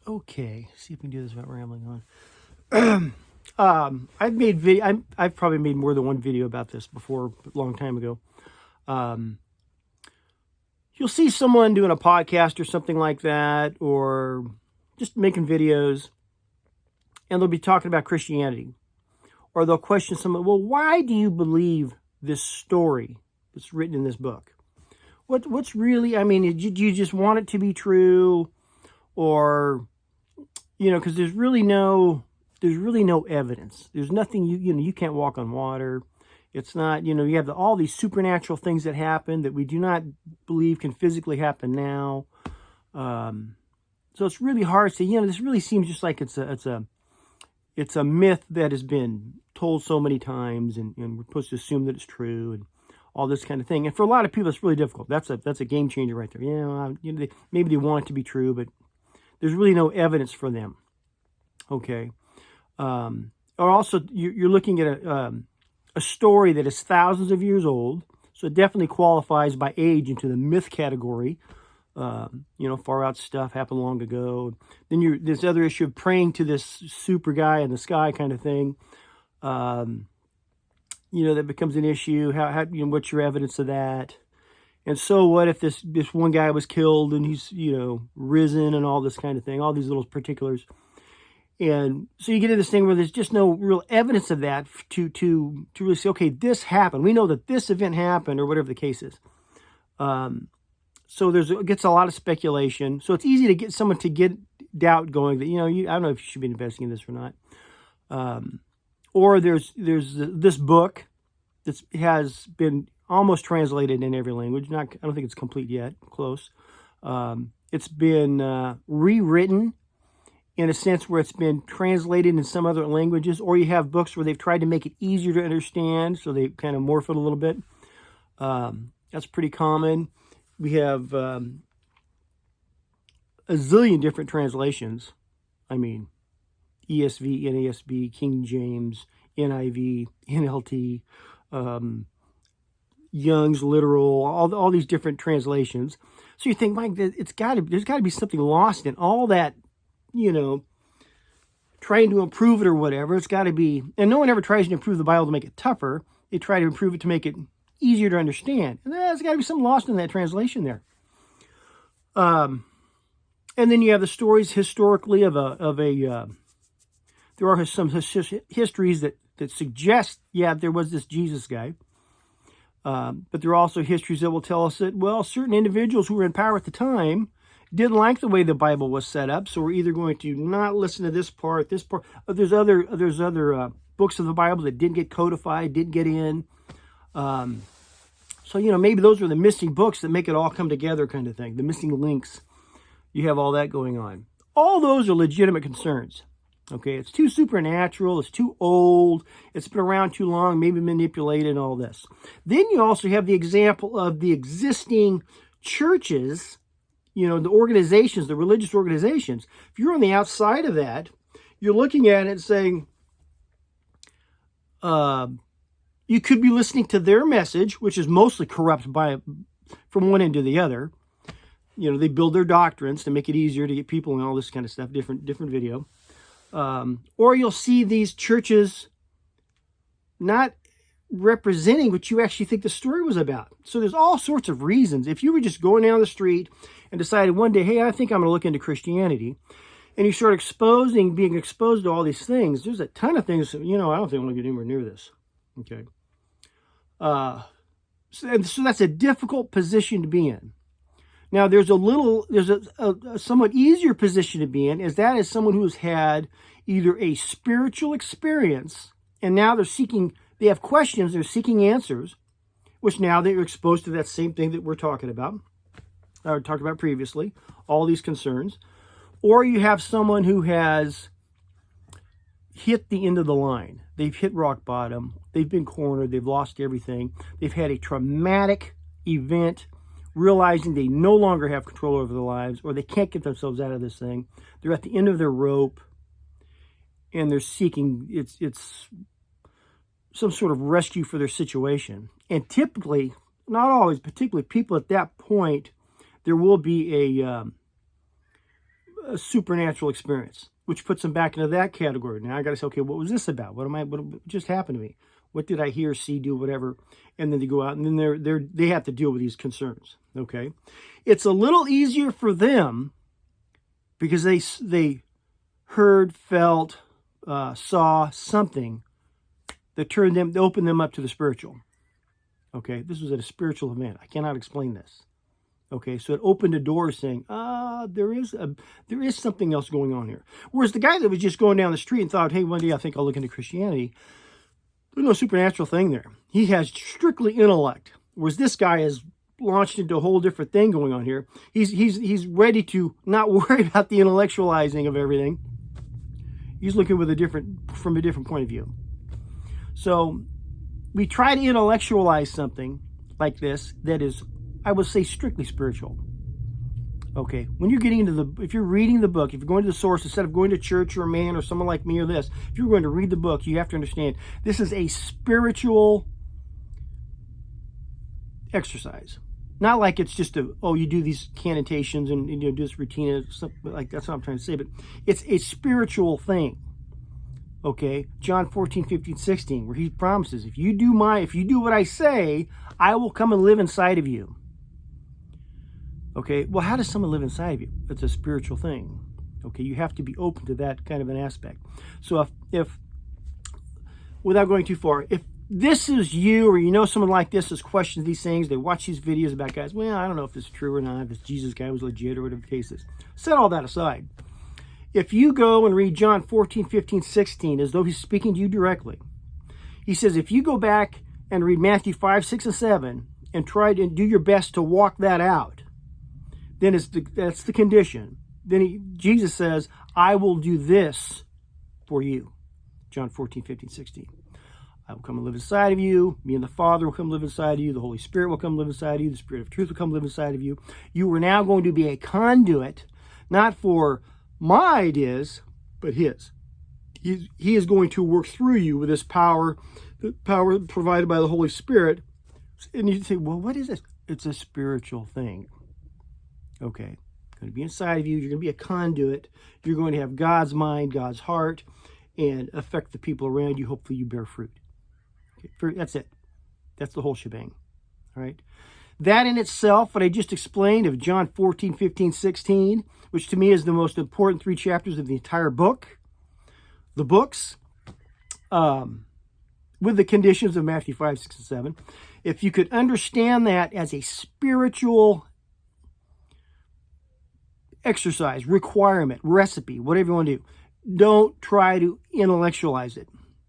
Okay, see if we can do this without rambling on. I've probably made more than one video about this before, a long time ago. You'll see someone doing a podcast or something like that, or just making videos, and they'll be talking about Christianity, or they'll question someone. Well, why do you believe this story that's written in this book? What's really? I mean, do you just want it to be true, or because there's really no evidence. There's nothing you can't walk on water. It's not, you have all these supernatural things that happen that we do not believe can physically happen now. So it's really hard to say, this really seems just like it's a myth that has been told so many times, and we're supposed to assume that it's true and all this kind of thing. And for a lot of people, it's really difficult. That's a game changer right there. Maybe they want it to be true, but there's really no evidence for them. Okay. Or also, you're looking at a story that is thousands of years old, so it definitely qualifies by age into the myth category. Far out stuff happened long ago. Then this other issue of praying to this super guy in the sky kind of thing. That becomes an issue. How what's your evidence of that? And so what if this one guy was killed and he's risen and all this kind of thing, all these little particulars. And so you get into this thing where there's just no real evidence of that to really say, okay, this happened. We know that this event happened, or whatever the case is. So it gets a lot of speculation. So it's easy to get someone to get doubt going that, I don't know if you should be investing in this or not. Or there's this book that has been almost translated in every language. I don't think it's complete yet. Close. It's been rewritten in a sense where it's been translated in some other languages, or you have books where they've tried to make it easier to understand, so they kind of morph it a little bit. That's pretty common. We have a zillion different translations. I mean, ESV, NASB, King James, NIV, NLT, Young's Literal, all these different translations. So you think, Mike, there's got to be something lost in all that, trying to improve it or whatever. It's got to be, and no one ever tries to improve the Bible to make it tougher. They try to improve it to make it easier to understand. And there's got to be something lost in that translation there. And then you have the stories historically there are some histories that suggest, there was this Jesus guy. But there are also histories that will tell us that, certain individuals who were in power at the time didn't like the way the Bible was set up, so we're either going to not listen to this part. There's other books of the Bible that didn't get codified, didn't get in. So maybe those are the missing books that make it all come together, kind of thing. The missing links. You have all that going on. All those are legitimate concerns. Okay, it's too supernatural. It's too old. It's been around too long. Maybe manipulated and all this. Then you also have the example of the existing churches. The organizations, the religious organizations. If you're on the outside of that, you're looking at it and saying, you could be listening to their message, which is mostly corrupt from one end to the other. They build their doctrines to make it easier to get people and all this kind of stuff, different video. Or you'll see these churches not representing what you actually think the story was about. So there's all sorts of reasons. If you were just going down the street and decided one day, hey, I think I'm going to look into Christianity, and you start being exposed to all these things, there's a ton of things, I don't think I'm going to get anywhere near this. Okay. So that's a difficult position to be in. Now, there's a somewhat easier position to be in, as that is someone who's had either a spiritual experience, and now they have questions, they're seeking answers, which now they're exposed to that same thing that we're talking about, I talked about previously, all these concerns. Or you have someone who has hit the end of the line. They've hit rock bottom. They've been cornered. They've lost everything. They've had a traumatic event, realizing they no longer have control over their lives, or they can't get themselves out of this thing. They're at the end of their rope, and they're seeking it's some sort of rescue for their situation. And typically, not always, particularly people at that point, there will be a supernatural experience, which puts them back into that category. Now I got to say, okay, what was this about? What just happened to me? What did I hear, see, do, whatever? And then they go out, and then they have to deal with these concerns. Okay, it's a little easier for them because they heard, felt, saw something that opened them up to the spiritual. Okay, this was at a spiritual event. I cannot explain this. Okay, so it opened a door saying, there is something else going on here. Whereas the guy that was just going down the street and thought, hey, one day I think I'll look into Christianity, there's no supernatural thing there. He has strictly intellect. Whereas this guy is launched into a whole different thing going on here. He's ready to not worry about the intellectualizing of everything. He's looking from a different point of view. So we try to intellectualize something like this that is, I would say, strictly spiritual. Okay, when you're getting into if you're reading the book, if you're going to the source, instead of going to church or a man or someone like me or this, if you're going to read the book, you have to understand this is a spiritual exercise. Not like it's just you do these cantations and you do this routine and stuff like that's what I'm trying to say, but it's a spiritual thing. Okay, John 14, 15, 16, where he promises, if you do what I say, I will come and live inside of you. Okay, well, how does someone live inside of you? It's a spiritual thing. Okay, you have to be open to that kind of an aspect. So if without going too far, if this is you or you know someone like this has questioned these things, they watch these videos about guys, well, I don't know if this is true or not, if this Jesus guy was legit or whatever the case is. Set all that aside. If you go and read John 14, 15, 16, as though he's speaking to you directly, he says, if you go back and read Matthew 5, 6, and 7 and try to do your best to walk that out, then that's the condition. Then Jesus says, I will do this for you. John 14, 15, 16. I will come and live inside of you. Me and the Father will come live inside of you. The Holy Spirit will come live inside of you. The Spirit of truth will come live inside of you. You are now going to be a conduit, not for my ideas, but his. He is going to work through you with this power, the power provided by the Holy Spirit. And you say, well, what is this? It's a spiritual thing. Okay. It's going to be inside of you. You're going to be a conduit. You're going to have God's mind, God's heart, and affect the people around you. Hopefully you bear fruit. Okay. That's it. That's the whole shebang. All right. That in itself, what I just explained of John 14, 15, 16, which to me is the most important 3 chapters of the entire book, the books, with the conditions of Matthew 5, 6, and 7. If you could understand that as a spiritual exercise, requirement, recipe, whatever you want to do, don't try to intellectualize it.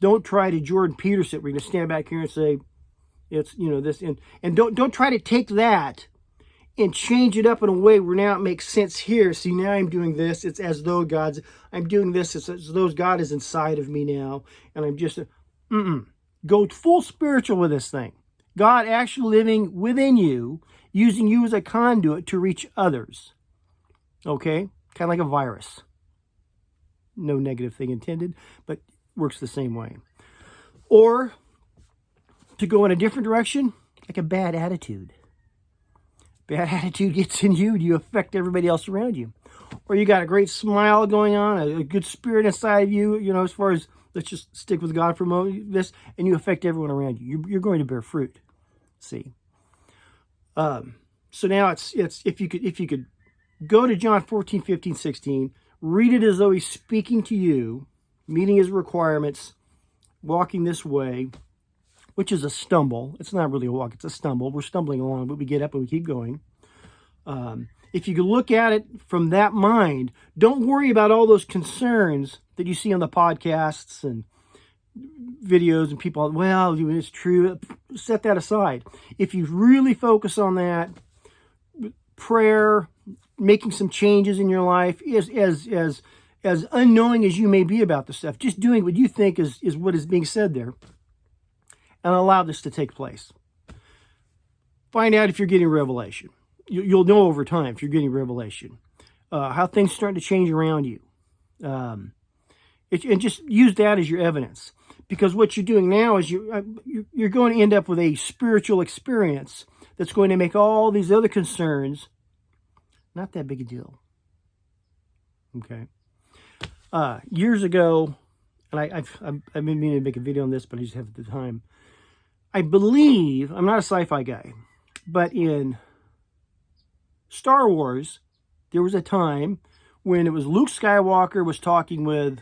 Don't try to Jordan Peterson. We're going to stand back here and say, it's, this, and don't try to take that and change it up in a way where now it makes sense here. See, now I'm doing this. It's as though I'm doing this. It's as though God is inside of me now. And I'm just, go full spiritual with this thing. God actually living within you, using you as a conduit to reach others. Okay? Kind of like a virus. No negative thing intended, but works the same way. Or to go in a different direction, like a bad attitude. Bad attitude gets in you, you affect everybody else around you. Or you got a great smile going on, a good spirit inside of you, as far as, let's just stick with God for a moment, this, and you affect everyone around you. You're going to bear fruit. See? So now it's if you could go to John 14, 15, 16, read it as though he's speaking to you, meeting his requirements, walking this way, which is a stumble. It's not really a walk, it's a stumble. We're stumbling along, but we get up and we keep going. If you could look at it from that mind, don't worry about all those concerns that you see on the podcasts and videos and people, well, it's true. Set that aside. If you really focus on that, prayer, making some changes in your life, as unknowing as you may be about the stuff, just doing what you think is what is being said there, and allow this to take place. Find out if you're getting revelation. You'll know over time if you're getting revelation. How things start to change around you. And just use that as your evidence. Because what you're doing now is you're going to end up with a spiritual experience that's going to make all these other concerns not that big a deal. Okay. Years ago, and I've been meaning to make a video on this, but I just haven't the time. I believe, I'm not a sci-fi guy, but in Star Wars, there was a time when it was Luke Skywalker was talking with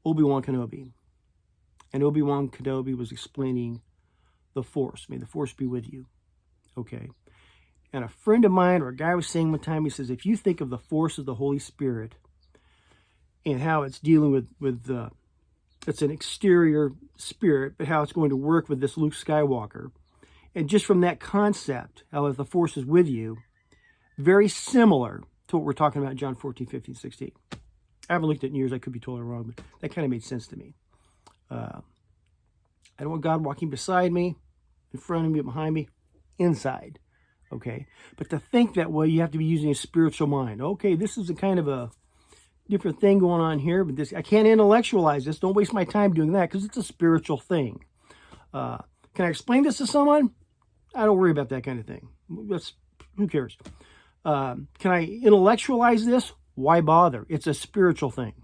Obi-Wan Kenobi. And Obi-Wan Kenobi was explaining the Force. May the Force be with you. Okay. And a friend of mine, or a guy was saying one time, he says, if you think of the Force as the Holy Spirit and how it's dealing with it's an exterior spirit, but how it's going to work with this Luke Skywalker. And just from that concept, how if the Force is with you, very similar to what we're talking about in John 14, 15, 16. I haven't looked at it in years. I could be totally wrong, but that kind of made sense to me. I don't want God walking beside me, in front of me, behind me, inside. Okay? But to think that way, you have to be using a spiritual mind. Okay, this is a kind of a different thing going on here, but this I can't intellectualize this. Don't waste my time doing that because it's a spiritual thing. Can I explain this to someone? I don't worry about that kind of thing. Who cares? Can I intellectualize this? Why bother? It's a spiritual thing.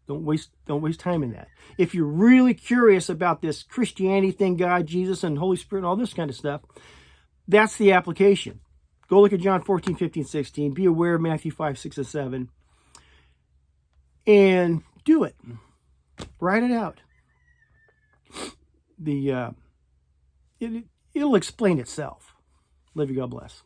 Don't waste time in that. If you're really curious about this Christianity thing, God, Jesus, and Holy Spirit, and all this kind of stuff, that's the application. Go look at John 14, 15, 16. Be aware of Matthew 5, 6, and 7. And do it. Write it out. It'll explain itself. Love you. God bless.